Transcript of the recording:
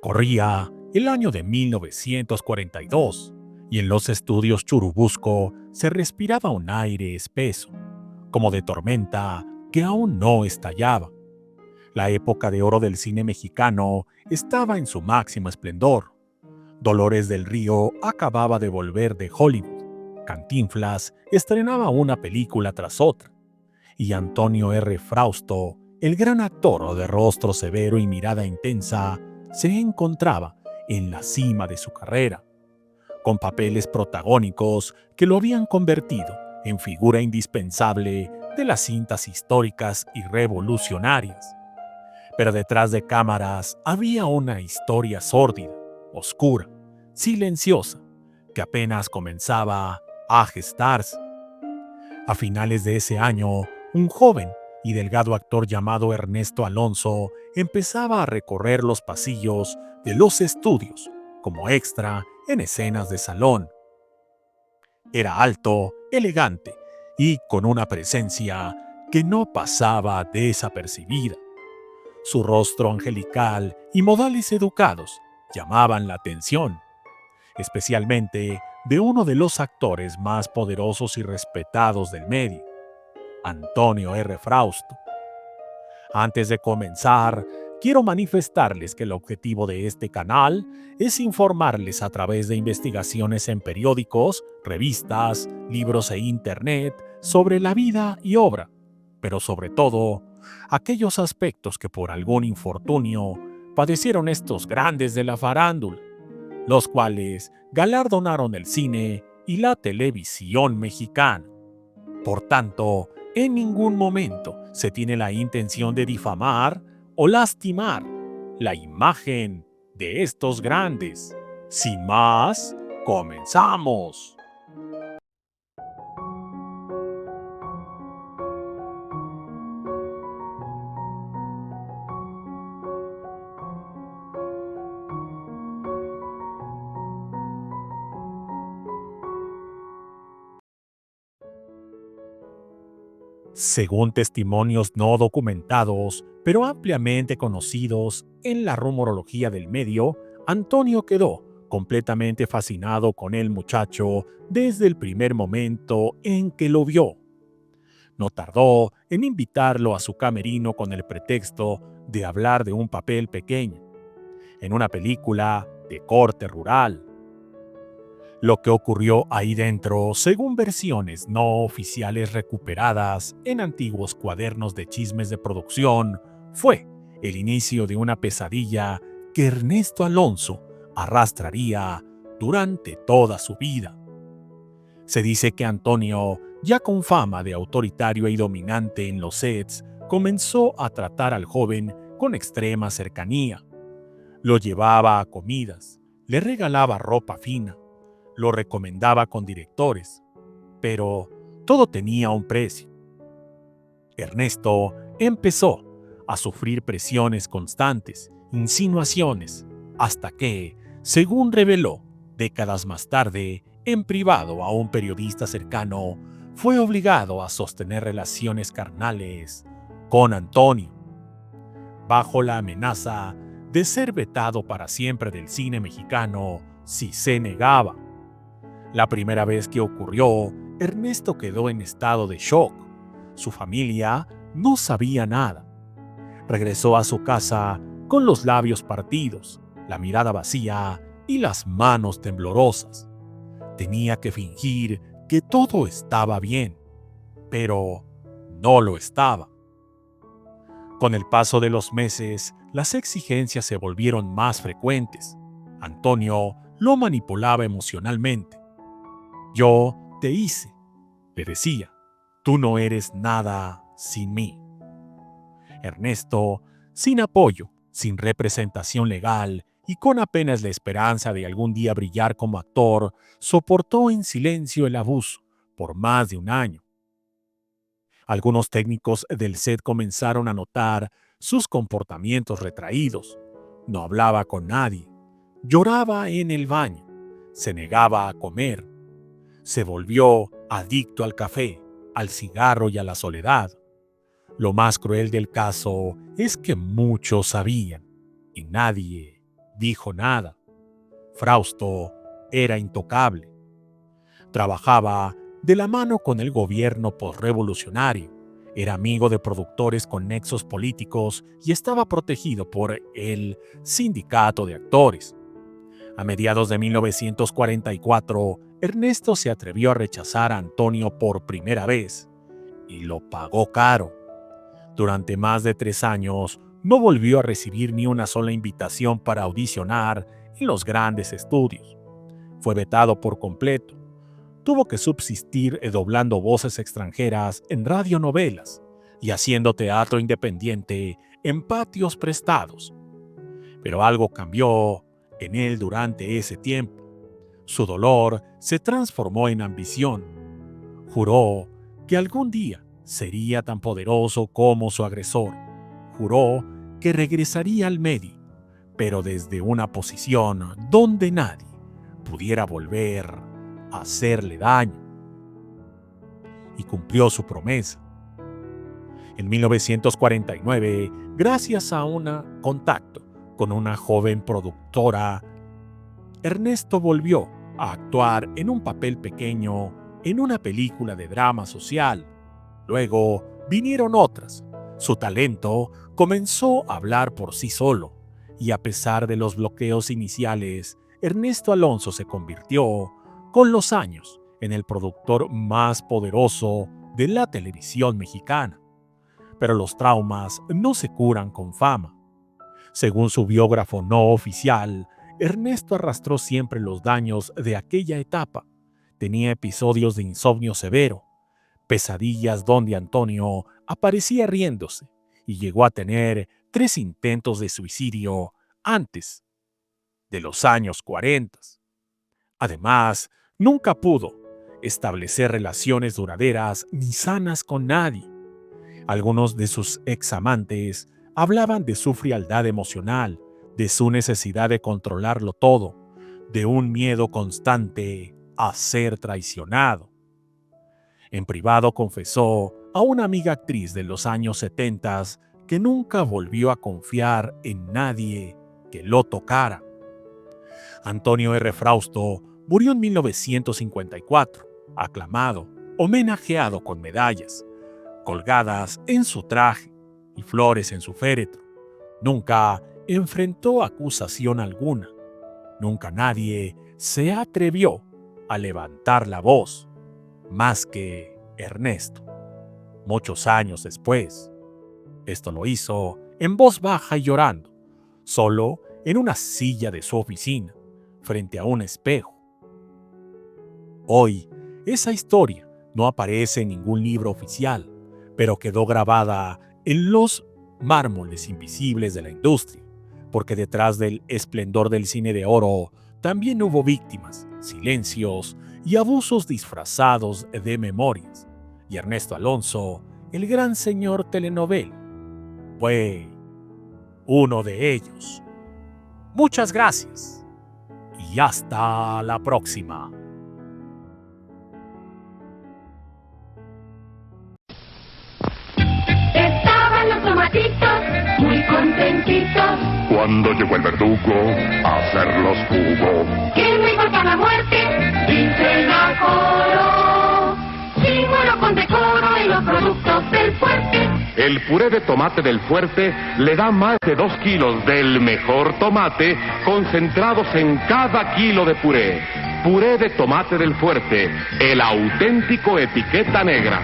Corría el año de 1942 y en los estudios Churubusco se respiraba un aire espeso, como de tormenta que aún no estallaba. La época de oro del cine mexicano estaba en su máximo esplendor. Dolores del Río acababa de volver de Hollywood. Cantinflas estrenaba una película tras otra. Y Antonio R. Frausto, el gran actor de rostro severo y mirada intensa, se encontraba en la cima de su carrera, con papeles protagónicos que lo habían convertido en figura indispensable de las cintas históricas y revolucionarias. Pero detrás de cámaras había una historia sórdida, oscura, silenciosa, que apenas comenzaba a gestarse. A finales de ese año, un joven y delgado actor llamado Ernesto Alonso empezaba a recorrer los pasillos de los estudios como extra en escenas de salón. Era alto, elegante y con una presencia que no pasaba desapercibida. Su rostro angelical y modales educados llamaban la atención, especialmente de uno de los actores más poderosos y respetados del medio, Antonio R. Frausto. Antes de comenzar, quiero manifestarles que el objetivo de este canal es informarles a través de investigaciones en periódicos, revistas, libros e internet sobre la vida y obra, pero sobre todo, aquellos aspectos que por algún infortunio padecieron estos grandes de la farándula, los cuales galardonaron el cine y la televisión mexicana. Por tanto, en ningún momento se tiene la intención de difamar o lastimar la imagen de estos grandes. Sin más, comenzamos. Según testimonios no documentados, pero ampliamente conocidos en la rumorología del medio, Antonio quedó completamente fascinado con el muchacho desde el primer momento en que lo vio. No tardó en invitarlo a su camerino con el pretexto de hablar de un papel pequeño, en una película de corte rural. Lo que ocurrió ahí dentro, según versiones no oficiales recuperadas en antiguos cuadernos de chismes de producción, fue el inicio de una pesadilla que Ernesto Alonso arrastraría durante toda su vida. Se dice que Antonio, ya con fama de autoritario y dominante en los sets, comenzó a tratar al joven con extrema cercanía. Lo llevaba a comidas, le regalaba ropa fina, lo recomendaba con directores, pero todo tenía un precio. Ernesto empezó a sufrir presiones constantes, insinuaciones, hasta que, según reveló décadas más tarde, en privado a un periodista cercano, fue obligado a sostener relaciones carnales con Antonio, bajo la amenaza de ser vetado para siempre del cine mexicano si se negaba. La primera vez que ocurrió, Ernesto quedó en estado de shock. Su familia no sabía nada. Regresó a su casa con los labios partidos, la mirada vacía y las manos temblorosas. Tenía que fingir que todo estaba bien, pero no lo estaba. Con el paso de los meses, las exigencias se volvieron más frecuentes. Antonio lo manipulaba emocionalmente. Yo te hice, le decía, tú no eres nada sin mí. Ernesto, sin apoyo, sin representación legal y con apenas la esperanza de algún día brillar como actor, soportó en silencio el abuso por más de un año. Algunos técnicos del set comenzaron a notar sus comportamientos retraídos. No hablaba con nadie, lloraba en el baño, se negaba a comer. Se volvió adicto al café, al cigarro y a la soledad. Lo más cruel del caso es que muchos sabían y nadie dijo nada. Frausto era intocable. Trabajaba de la mano con el gobierno posrevolucionario. Era amigo de productores con nexos políticos y estaba protegido por el Sindicato de Actores. A mediados de 1944, Ernesto se atrevió a rechazar a Antonio por primera vez y lo pagó caro. Durante más de 3 años, no volvió a recibir ni una sola invitación para audicionar en los grandes estudios. Fue vetado por completo. Tuvo que subsistir doblando voces extranjeras en radionovelas y haciendo teatro independiente en patios prestados. Pero algo cambió en él durante ese tiempo. Su dolor se transformó en ambición. Juró que algún día sería tan poderoso como su agresor. Juró que regresaría al medio, pero desde una posición donde nadie pudiera volver a hacerle daño. Y cumplió su promesa. En 1949, gracias a un contacto con una joven productora, Ernesto volvió a actuar en un papel pequeño en una película de drama social. Luego vinieron otras. Su talento comenzó a hablar por sí solo, y a pesar de los bloqueos iniciales, Ernesto Alonso se convirtió, con los años, en el productor más poderoso de la televisión mexicana. Pero los traumas no se curan con fama. Según su biógrafo no oficial, Ernesto arrastró siempre los daños de aquella etapa. Tenía episodios de insomnio severo, pesadillas donde Antonio aparecía riéndose, y llegó a tener 3 intentos de suicidio antes de los años 40. Además, nunca pudo establecer relaciones duraderas ni sanas con nadie. Algunos de sus examantes hablaban de su frialdad emocional, de su necesidad de controlarlo todo, de un miedo constante a ser traicionado. En privado confesó a una amiga actriz de los años 70 que nunca volvió a confiar en nadie que lo tocara. Antonio R. Frausto murió en 1954, aclamado, homenajeado con medallas, colgadas en su traje y flores en su féretro. Nunca enfrentó acusación alguna. Nunca nadie se atrevió a levantar la voz, más que Ernesto. Muchos años después, esto lo hizo en voz baja y llorando, solo en una silla de su oficina, frente a un espejo. Hoy, esa historia no aparece en ningún libro oficial, pero quedó grabada en los mármoles invisibles de la industria, porque detrás del esplendor del cine de oro también hubo víctimas, silencios y abusos disfrazados de memorias. Y Ernesto Alonso, el gran señor telenovela, fue uno de ellos. Muchas gracias y hasta la próxima. Estaban los tomatitos muy contentitos Cuando llegó el verdugo a hacerlos jugo. que no importa la muerte, dicen a coro. Sí, muero con decoro en los productos del fuerte. El puré de tomate del Fuerte le da más de 2 kilos del mejor tomate concentrados en cada kilo de puré. Puré de tomate del Fuerte, el auténtico etiqueta negra.